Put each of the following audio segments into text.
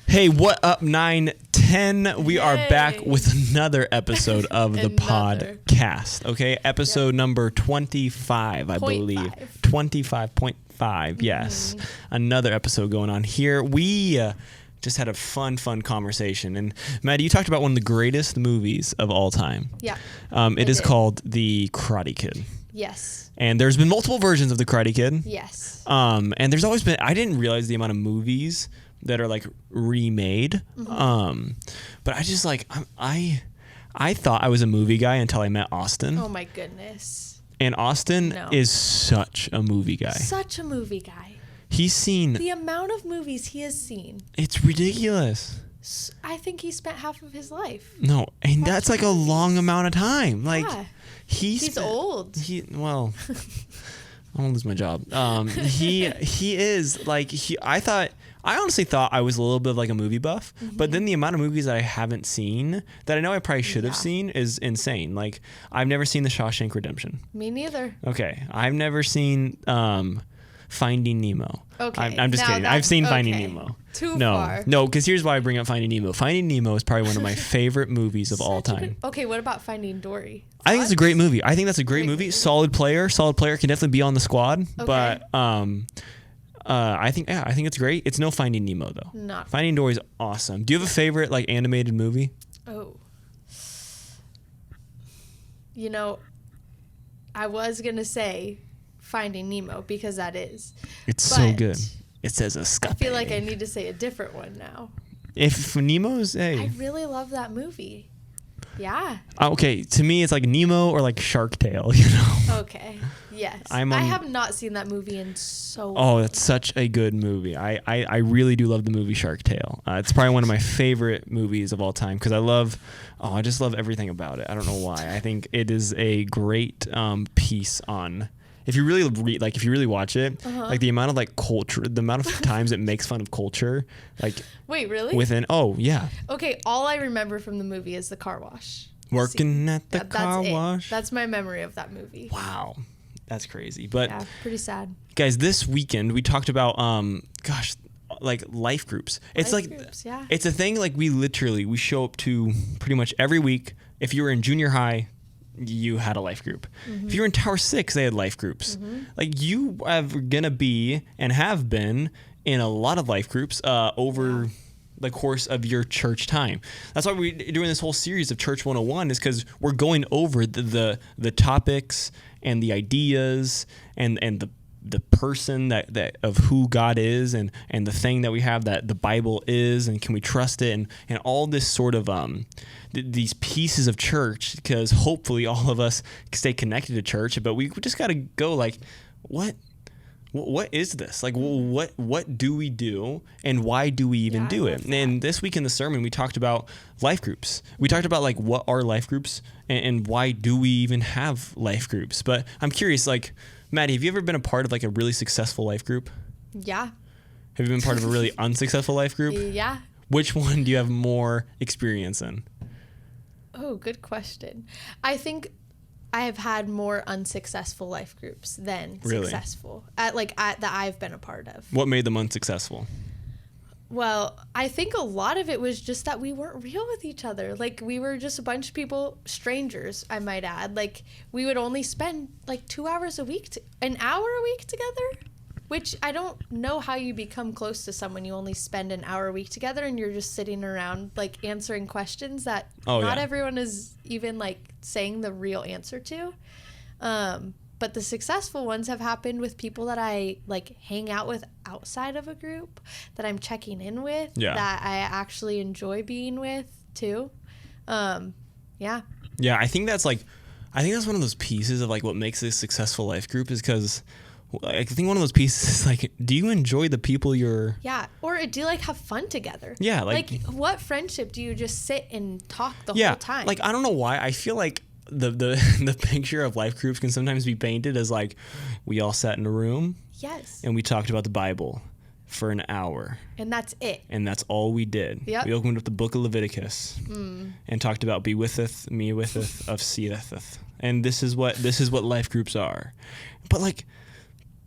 Hey, what up, 910? We are back with another episode of the podcast. Okay, episode number 25, I believe. 25.5, yes. Another episode going on here. We just had a fun conversation. And Maddie, you talked about one of the greatest movies of all time. Yeah. It is called The Karate Kid. Yes. And there's been multiple versions of The Karate Kid. Yes. And there's always been, I didn't realize the amount of movies that are like remade. But I just like, I thought I was a movie guy until I met Austin. Oh my goodness. And Austin is such a movie guy. Such a movie guy. He's seen the amount of movies he has seen. It's ridiculous. I think he spent half of his life. No, and that's like a long amount of time. Like he's old. Well, I'm gonna lose my job. He is like I honestly thought I was a little bit of like a movie buff, but then the amount of movies that I haven't seen that I know I probably should have seen is insane. Like I've never seen The Shawshank Redemption. Me neither. Okay, I've never seen Finding Nemo. Okay, I'm just kidding. I've seen Finding Nemo. Too far. No, because here's why I bring up Finding Nemo. Finding Nemo is probably one of my favorite movies of all time. Okay, what about Finding Dory? I think it's a great movie. I think that's a great movie. Solid player can definitely be on the squad. Okay. But I think it's great. It's no Finding Nemo though. Not Finding Dory is awesome. Do you have a favorite like animated movie? Oh. You know, I was gonna say Finding Nemo because that is. It's so good. It says escape. I feel like I need to say a different one now. If Nemo's I really love that movie. Yeah. Okay, to me it's like Nemo or like Shark Tale, you know. Okay. Yes. I have not seen that movie in so long. Oh, it's such a good movie. I really do love the movie Shark Tale. It's probably one of my favorite movies of all time because I just love everything about it. I don't know why. I think it is a great piece on. If you really if you really watch it, like the amount of like culture, the amount of times it makes fun of culture, like. Wait, really? Oh yeah. Okay, all I remember from the movie is the car wash. Working at the car wash. That's my memory of that movie. Wow, that's crazy. But yeah, pretty sad. Guys, this weekend we talked about like life groups. It's it's a thing like we show up to pretty much every week. If you were in junior high, you had a life group. If you were in Tower 6, they had life groups. Like you are gonna be and have been in a lot of life groups over the course of your church time. That's why we're doing this whole series of Church 101 is because we're going over the topics and the ideas and the person that of who God is and the thing that we have that the Bible is and can we trust it and all this sort of these pieces of church because hopefully all of us stay connected to church, but we just got to go like what is this? Like what do we do and why do we even do it? And this week in the sermon we talked about life groups. We talked about like what are life groups and why do we even have life groups? But I'm curious, like Maddie, have you ever been a part of like a really successful life group? Yeah. Have you been part of a really unsuccessful life group? Yeah. Which one do you have more experience in? Oh, good question. I think I have had more unsuccessful life groups than successful that I've been a part of. What made them unsuccessful? Well, I think a lot of it was just that we weren't real with each other. Like, we were just a bunch of people, strangers, I might add. Like, we would only spend, like, 2 hours a week, an hour a week together, which I don't know how you become close to someone. You only spend an hour a week together, and you're just sitting around, like, answering questions that not everyone is even, like, saying the real answer to. But the successful ones have happened with people that I like hang out with outside of a group, that I'm checking in with, that I actually enjoy being with too. Yeah, I think that's one of those pieces of like what makes a successful life group is because I think one of those pieces is like, do you enjoy the people you're... Yeah, or do you like have fun together? Yeah, like what friendship do you just sit and talk the whole time? Like I don't know why I feel like the picture of life groups can sometimes be painted as like we all sat in a room and we talked about the Bible for an hour and that's it and that's all we did. We opened up the book of Leviticus and talked about be witheth me witheth of seetheth, and this is what life groups are. But like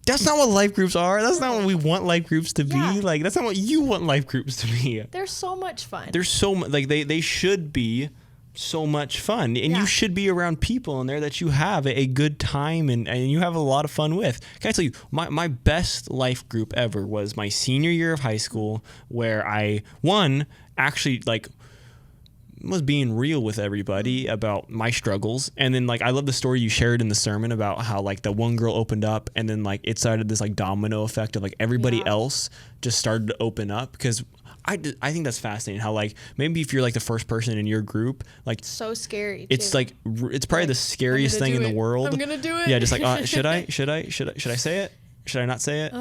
That's not what life groups are. That's not what we want life groups to Yeah. be. Like, that's not what you want life groups to be. They're so much fun. They're so like they should be so much fun, and you should be around people in there that you have a good time and you have a lot of fun with. Can I tell you, my best life group ever was my senior year of high school, where I actually like was being real with everybody about my struggles. And then like I love the story you shared in the sermon about how like the one girl opened up, and then like it started this like domino effect of like everybody else just started to open up. Because I think that's fascinating how like maybe if you're like the first person in your group, like so scary it's too. like it's probably the scariest thing in the world. I'm gonna do it. Yeah, just like should I say it? Should I not say it?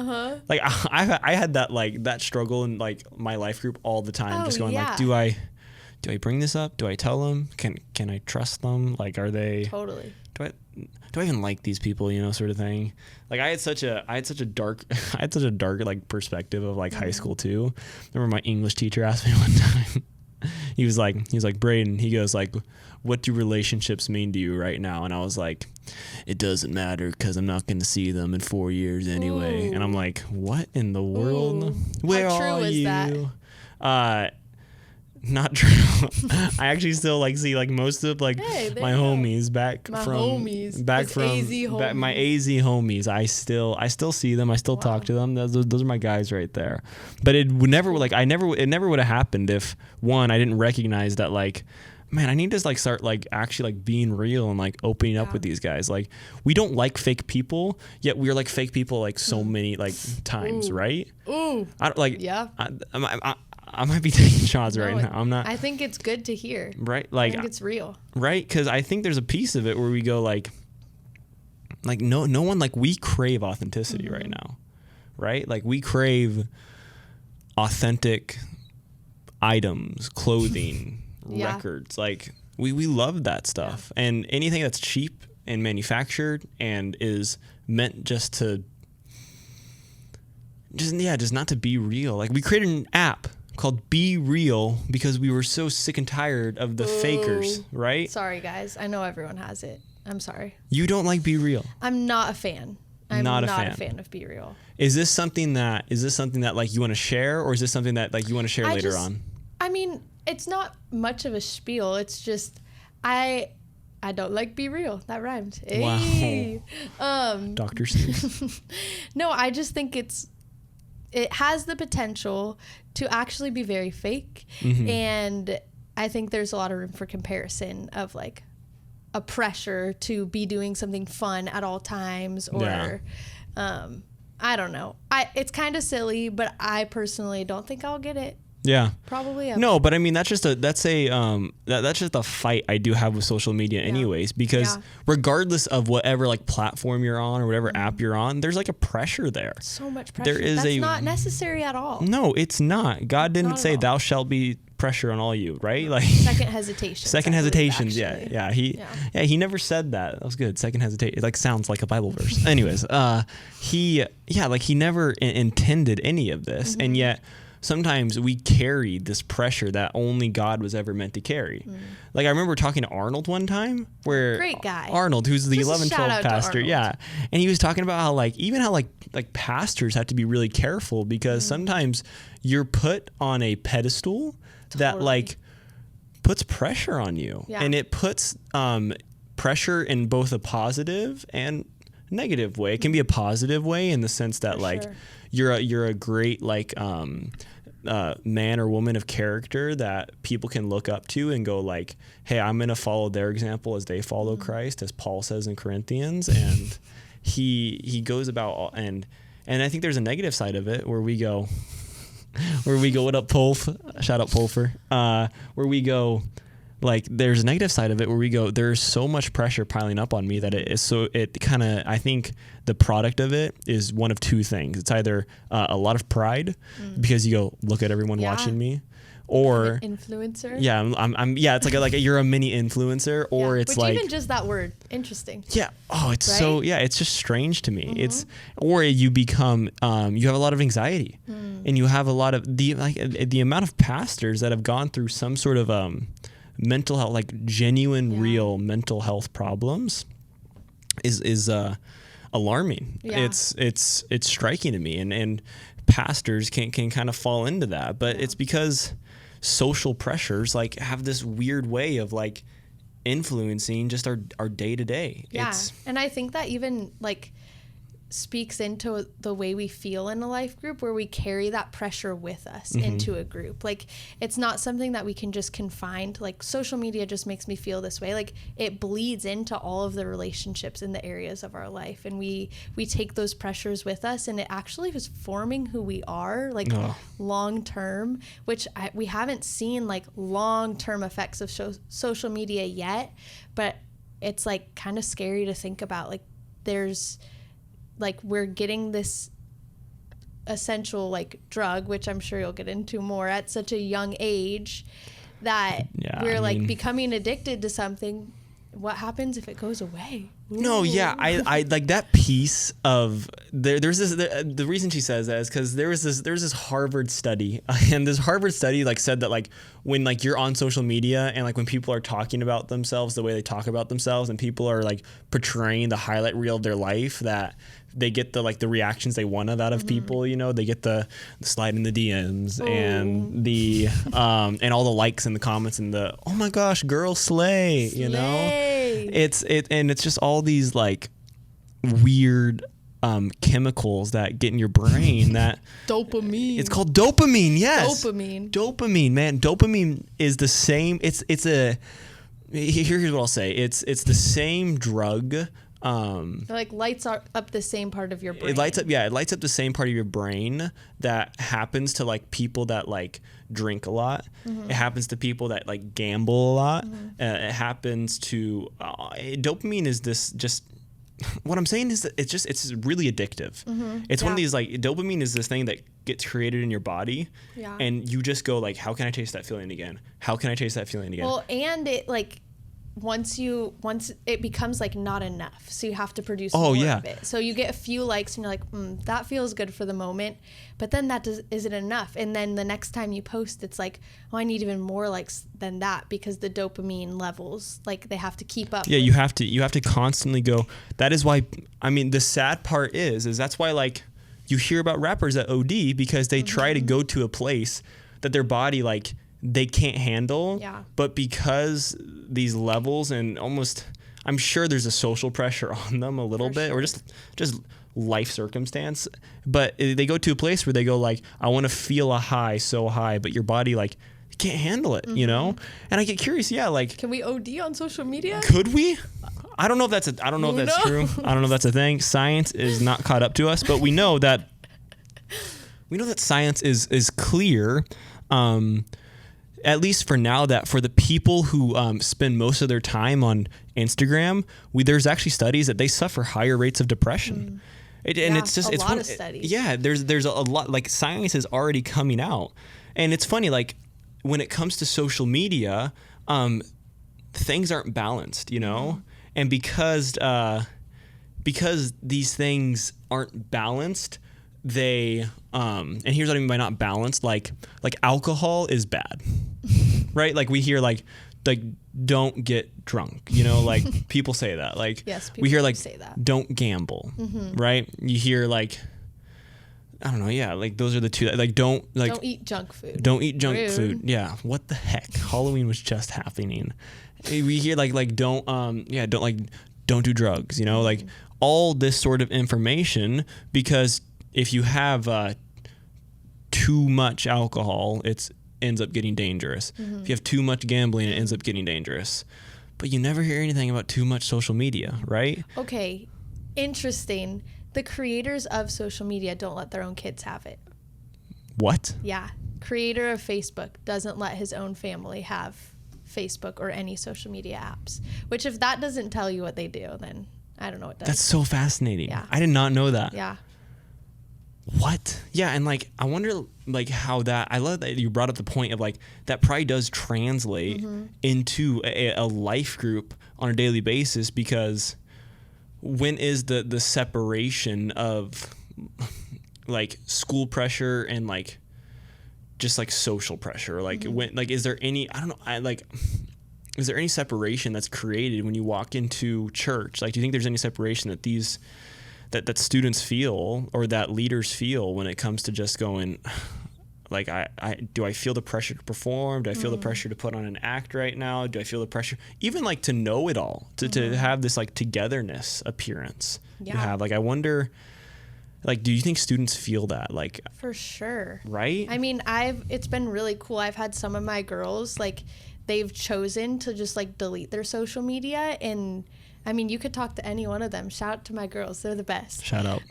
Like I had that like that struggle in like my life group all the time, just going like, do I bring this up? Do I tell them? Can I trust them? Like, are they totally? Do I even like these people? You know, sort of thing. Like I had such a dark like perspective of like high school too. I remember my English teacher asked me one time. He was like Braden. He goes like, what do relationships mean to you right now? And I was like, it doesn't matter because I'm not going to see them in 4 years anyway. Ooh. And I'm like, what in the world? Ooh. Where How true are is you? That? Not true. I actually still like see like most of like my homies back my from homies. back It's from AZ homies. my AZ homies. I still see them. I still talk to them. Those are my guys right there. But it would never like it never would have happened if I didn't recognize that like, man, I need to like start like actually like being real and like opening up with these guys. Like we don't like fake people, yet we're like fake people like so many like times, right? Ooh. I don't like. Yeah. I might be taking shots right now. I'm not. I think it's good to hear. Right, like I think it's real. Right, because I think there's a piece of it where we go like no one like we crave authenticity right now, right? Like we crave authentic items, clothing, records. Like we love that stuff, and anything that's cheap and manufactured and is meant just not to be real. Like we created an app called Be Real because we were so sick and tired of the fakers, right? Sorry, guys. I know everyone has it. I'm sorry. You don't like Be Real. I'm not a fan. I'm not a fan of Be Real. Is this something that like you want to share, or is this something that like you want to share later on? I mean, it's not much of a spiel. It's just I don't like Be Real. That rhymed. Hey. Wow. Dr. Seuss. No, I just think it has the potential to actually be very fake. And I think there's a lot of room for comparison of like a pressure to be doing something fun at all times, or I don't know. It's kind of silly, but I personally don't think I'll get it. Yeah. Probably. No, but I mean that's just a fight I do have with social media anyways, because regardless of whatever like platform you're on or whatever app you're on, there's like a pressure there. So much pressure. There is That's not necessary at all. No, it's not. God didn't say thou shalt be pressure on all you, right? Like second hesitations. Second hesitations. Yeah. He never said that. That was good. Second hesitation. It like sounds like a Bible verse. Anyways, he never intended any of this, and yet sometimes we carry this pressure that only God was ever meant to carry. Like I remember talking to Arnold one time, where great guy Arnold, who's the 11-12 pastor, and he was talking about how like pastors have to be really careful because sometimes you're put on a pedestal that like puts pressure on you, and it puts pressure in both a positive and negative way. It can be a positive way in the sense that you're a great like man or woman of character that people can look up to and go like, hey, I'm going to follow their example as they follow Christ, as Paul says in Corinthians. And he goes about, and I think there's a negative side of it where we go, what up, Pulf? Shout out Pulfer. Where we go, like, there's a negative side of it where we go, there's so much pressure piling up on me that I think the product of it is one of two things. It's either a lot of pride because you go, look at everyone watching me, or influencer. Yeah, it's like you're a mini influencer, or it's like even just that word, interesting. Yeah. Oh, it's it's just strange to me. It's, or you become you have a lot of anxiety, and you have a lot of the amount of pastors that have gone through some sort of mental health, like genuine, real mental health problems is alarming. Yeah. It's striking to me, and pastors can kind of fall into that, but it's because social pressures like have this weird way of like influencing just our day to day. Yeah. And I think that even like speaks into the way we feel in a life group, where we carry that pressure with us into a group. Like, it's not something that we can just confine to, like, social media just makes me feel this way. Like, it bleeds into all of the relationships in the areas of our life, and we take those pressures with us, and it actually is forming who we are, like, long term, which we haven't seen like long term effects of social media yet, but it's like kind of scary to think about. Like, there's like, we're getting this essential like drug, which I'm sure you'll get into more, at such a young age, that we're becoming addicted to something. What happens if it goes away? Ooh. No, yeah, I like that piece of there's this. The reason she says that is because there's this Harvard study, and this Harvard study like said that like when like you're on social media and like when people are talking about themselves the way they talk about themselves, and people are like portraying the highlight reel of their life, that they get the like the reactions they want out of people. You know, they get the slide in the DMs and the and all the likes and the comments and the oh my gosh, girl slay. You know, it's just all these like weird chemicals that get in your brain that dopamine. It's called dopamine. Yes, dopamine, man. Dopamine is the same. Here's what I'll say. It's the same drug. It like lights up the same part of your brain. It lights up the same part of your brain that happens to like people that like drink a lot. It happens to people that like gamble a lot. It happens to dopamine is this just. What I'm saying is that it's really addictive. It's one of these like dopamine is this thing that gets created in your body, and you just go like, how can I taste that feeling again? How can I taste that feeling again? Well, and it like. Once it becomes like not enough, so you have to produce more of it. So you get a few likes and you're like, that feels good for the moment, but then that isn't enough. And then the next time you post, it's like, oh, I need even more likes than that, because the dopamine levels, like, they have to keep up. Yeah, you have to constantly go. That is why, I mean, the sad part is that's why like you hear about rappers that OD, because they try to go to a place that their body like they can't handle, but because these levels and almost, I'm sure there's a social pressure on them a little bit, or just life circumstance, but they go to a place where they go like, I want to feel a high so high, but your body like can't handle it, you know? And I get curious, like, can we OD on social media? Could we? I don't know if that's true. I don't know if that's a thing. Science is not caught up to us, but we know that science is clear. At least for now, that for the people who spend most of their time on Instagram, there's actually studies that they suffer higher rates of depression. It's a lot of studies. Yeah, there's a lot, like, science is already coming out. And it's funny, like, when it comes to social media, things aren't balanced, you know? And because these things aren't balanced, they and here's what I mean by not balanced, like alcohol is bad. Right? Like, we hear like don't get drunk, you know, like people say that, like, yes, we hear like say that. Don't gamble, right? You hear like, I don't know, yeah, like those are the two, like don't eat junk food. Don't eat junk food. Yeah, what the heck? Halloween was just happening. We hear like don't do drugs, you know, like all this sort of information, because if you have too much alcohol, it ends up getting dangerous. If you have too much gambling, it ends up getting dangerous. But you never hear anything about too much social media, right? Okay, interesting. The creators of social media don't let their own kids have it. What? Yeah. Creator of Facebook doesn't let his own family have Facebook or any social media apps. Which, if that doesn't tell you what they do, then I don't know what does. That's so fascinating. Yeah. I did not know that. Yeah. What? Yeah, and like, I wonder like how that, I love that you brought up the point of like, that probably does translate into a life group on a daily basis, because when is the separation of like school pressure and like just like social pressure? Like when, like, is there any, I don't know, is there any separation that's created when you walk into church? Like, do you think there's any separation that that students feel or that leaders feel when it comes to just going, like, do I feel the pressure to perform? Do I feel the pressure to put on an act right now? Do I feel the pressure even like to know it all, to have this like togetherness appearance you have? Like, I wonder, like, do you think students feel that? Like, for sure. Right? I mean, it's been really cool. I've had some of my girls, like, they've chosen to just like delete their social media, and I mean, you could talk to any one of them. Shout out to my girls. They're the best. Shout out.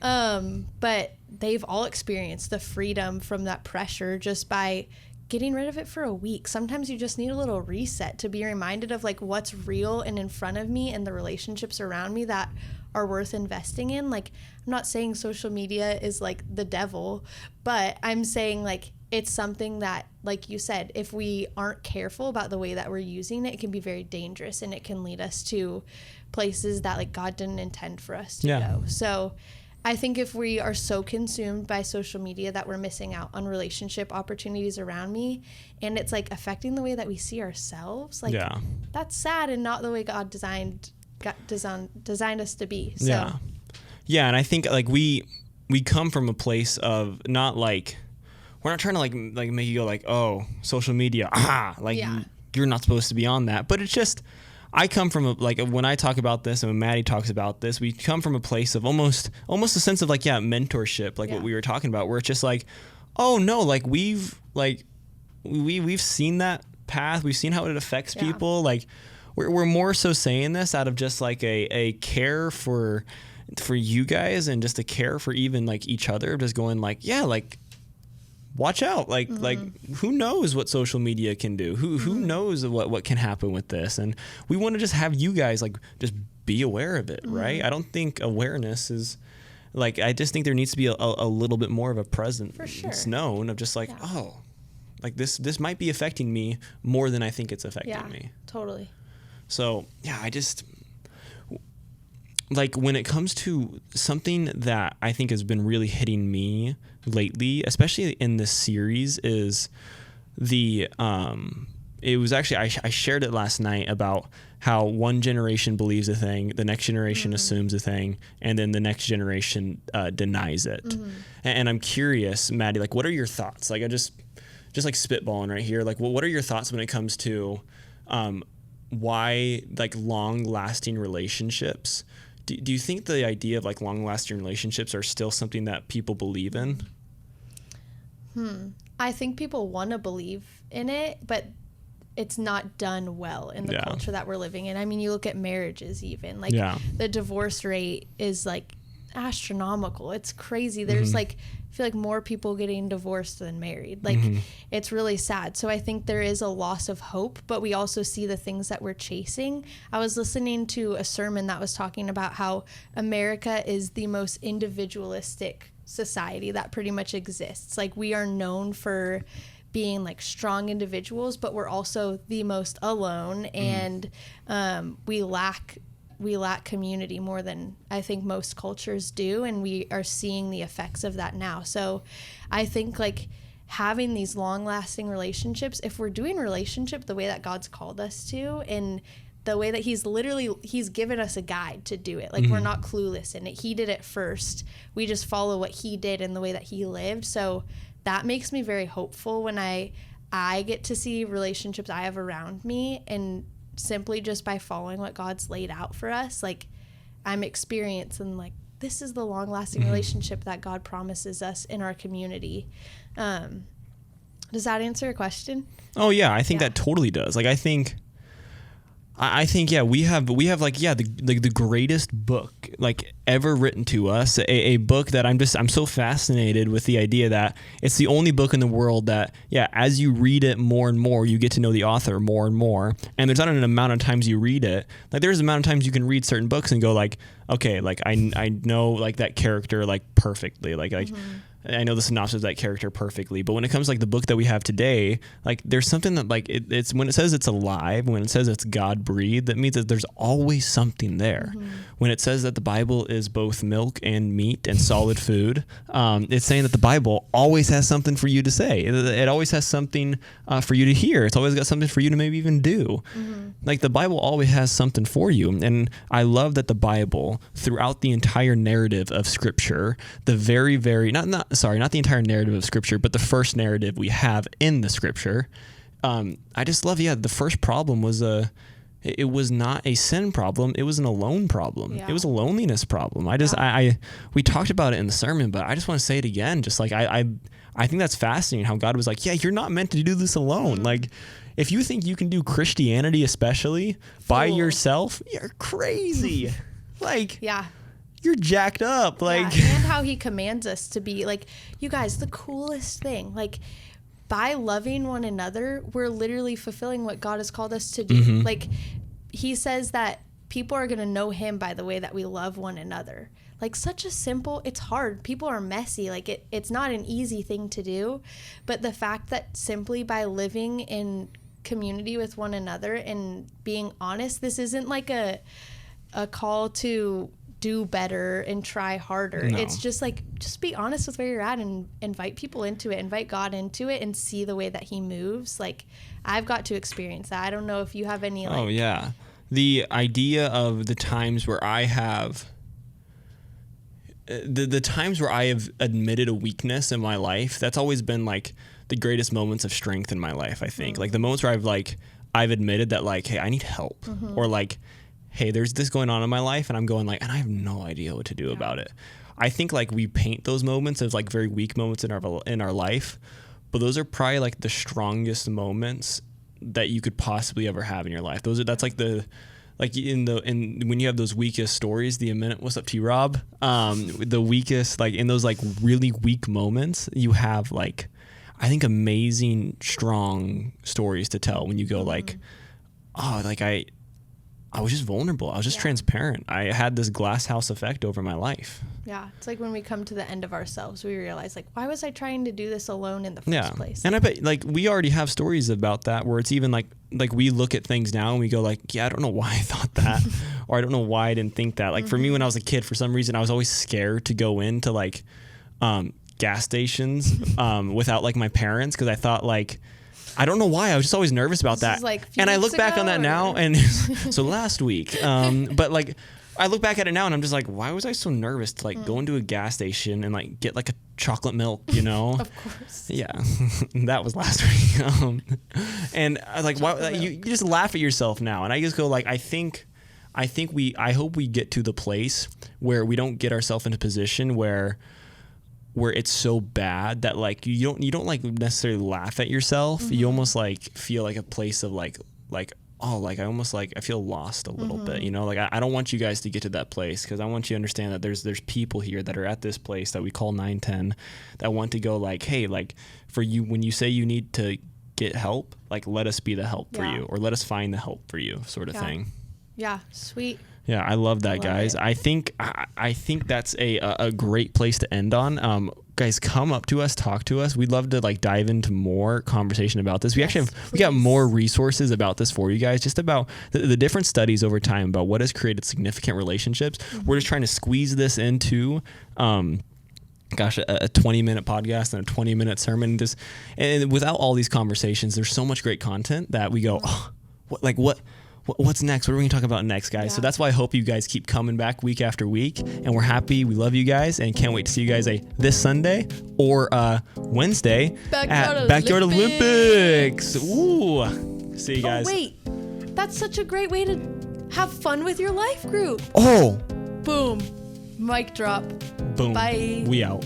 But they've all experienced the freedom from that pressure just by getting rid of it for a week. Sometimes you just need a little reset to be reminded of like what's real and in front of me and the relationships around me that are worth investing in. Like, I'm not saying social media is like the devil, but I'm saying like it's something that, like you said, if we aren't careful about the way that we're using it, it can be very dangerous, and it can lead us to places that like God didn't intend for us to go. So I think if we are so consumed by social media that we're missing out on relationship opportunities around me, and it's like affecting the way that we see ourselves, like that's sad and not the way God designed us to be. So yeah, and I think like we come from a place of not like, we're not trying to like make you go like, oh, social media, you're not supposed to be on that. But it's just, I come from when I talk about this and when Maddie talks about this, we come from a place of almost a sense of like, mentorship, like what we were talking about, where it's just like, oh no, like we've seen that path. We've seen how it affects people. Like we're more so saying this out of just like a care for you guys, and just a care for even like each other, just going like, like, watch out, like who knows what social media can do, who knows what can happen with this, and we want to just have you guys like just be aware of it, right? I don't think awareness is like, I just think there needs to be a little bit more of a presence known of just like, oh, like this might be affecting me more than I think it's affecting me. Totally. So I just like, when it comes to something that I think has been really hitting me lately, especially in this series, is it was actually, I shared it last night about how one generation believes a thing, the next generation assumes a thing, and then the next generation denies it. And I'm curious, Maddie, like, what are your thoughts? Like, I just like spitballing right here. Like, what are your thoughts when it comes to why like long-lasting relationships? Do you think the idea of like long-lasting relationships are still something that people believe in? I think people want to believe in it, but it's not done well in the culture that we're living in. I mean, you look at marriages even. Like, the divorce rate is like astronomical. It's crazy. There's like, I feel like more people getting divorced than married. Like, it's really sad. So I think there is a loss of hope, but we also see the things that we're chasing. I was listening to a sermon that was talking about how America is the most individualistic society that pretty much exists. Like, we are known for being like strong individuals, but we're also the most alone, and we lack community more than I think most cultures do, and we are seeing the effects of that now. So I think like having these long-lasting relationships, if we're doing relationship the way that God's called us to, and the way that he's given us a guide to do it. Like, we're not clueless in it. He did it first. We just follow what he did and the way that he lived. So that makes me very hopeful when I get to see relationships I have around me, and simply just by following what God's laid out for us, like, I'm experiencing like, this is the long-lasting relationship that God promises us in our community. Does that answer your question? Oh yeah, I think that totally does. Like, I think we have like the greatest book like ever written to us, a book that I'm so fascinated with the idea that it's the only book in the world that as you read it more and more, you get to know the author more and more, and there's not an amount of times you read it. Like, there's an amount of times you can read certain books and go like, okay, like I know like that character like perfectly, like I know the synopsis of that character perfectly, but when it comes to like the book that we have today, like there's something that like it's when it says it's alive, when it says it's God breathed, that means that there's always something there. Mm-hmm. When it says that the Bible is both milk and meat and solid food, it's saying that the Bible always has something for you to say. It always has something for you to hear. It's always got something for you to maybe even do. Mm-hmm. Like the Bible always has something for you. And I love that the Bible, throughout the entire narrative of Scripture, the very, not the entire narrative of Scripture, but the first narrative we have in the Scripture, I just love, the first problem was it was not a sin problem. It was an alone problem. Yeah. It was a loneliness problem. We talked about it in the sermon, but I just want to say it again. Just like, I think that's fascinating how God was like, yeah, you're not meant to do this alone. Mm-hmm. Like, if you think you can do Christianity, especially by yourself, you're crazy. Like, yeah. You're jacked up. Like, and how he commands us to be like, you guys, the coolest thing, like, by loving one another, we're literally fulfilling what God has called us to do. Mm-hmm. Like, he says that people are going to know him by the way that we love one another. Like, such a simple, it's hard. People are messy. Like, it's not an easy thing to do. But the fact that simply by living in community with one another and being honest, this isn't like a call to do better and try harder. No. It's just like, just be honest with where you're at and invite people into it, invite God into it, and see the way that he moves. Like, I've got to experience that. I don't know if you have any like... Oh, yeah. The idea of the times where I have... The times where I have admitted a weakness in my life, that's always been like the greatest moments of strength in my life, I think. Mm-hmm. Like the moments where I've admitted that like, hey, I need help. Mm-hmm. Or like, hey, there's this going on in my life, and I'm going like, and I have no idea what to do about it. I think like we paint those moments as like very weak moments in our life, but those are probably like the strongest moments that you could possibly ever have in your life. That's like the, like in when you have those weakest stories, what's up, T-Rob? The weakest, like in those like really weak moments, you have like, I think amazing, strong stories to tell when you go like, oh, like I was just vulnerable. I was just transparent. I had this glass house effect over my life. Yeah. It's like when we come to the end of ourselves, we realize like, why was I trying to do this alone in the first place? And I bet like we already have stories about that where it's even like we look at things now and we go like, yeah, I don't know why I thought that, or I don't know why I didn't think that. Like for me, when I was a kid, for some reason, I was always scared to go into like gas stations without like my parents, because I thought like, I don't know why. I was just always nervous about that. Like and I look back on that now, and so last week, but like I look back at it now and I'm just like, why was I so nervous to like go into a gas station and like get like a chocolate milk, you know? Of course. Yeah, that was last week. And I like, why you just laugh at yourself now, and I just go like, I hope we get to the place where we don't get ourselves in a position where it's so bad that like you don't like necessarily laugh at yourself. Mm-hmm. You almost like feel like a place of like oh, like I almost like I feel lost a little bit, you know? Like I don't want you guys to get to that place, because I want you to understand that there's people here that are at this place that we call Nineten that want to go like, hey, like for you, when you say you need to get help, like let us be the help for you, or let us find the help for you, sort of thing. Yeah, sweet. Yeah, I love that, guys. I think that's a great place to end on. Guys, come up to us, talk to us. We'd love to like dive into more conversation about this. We got more resources about this for you guys, just about the different studies over time about what has created significant relationships. Mm-hmm. We're just trying to squeeze this into a 20-minute podcast and a 20-minute sermon. And without all these conversations, there's so much great content that we go, what's next? What are we going to talk about next, guys? Yeah. So that's why I hope you guys keep coming back week after week. And we're happy. We love you guys, and can't wait to see you guys this Sunday or Wednesday at Backyard Olympics. Ooh. See you guys. Oh, wait. That's such a great way to have fun with your life group. Oh. Boom. Mic drop. Boom. Bye. We out.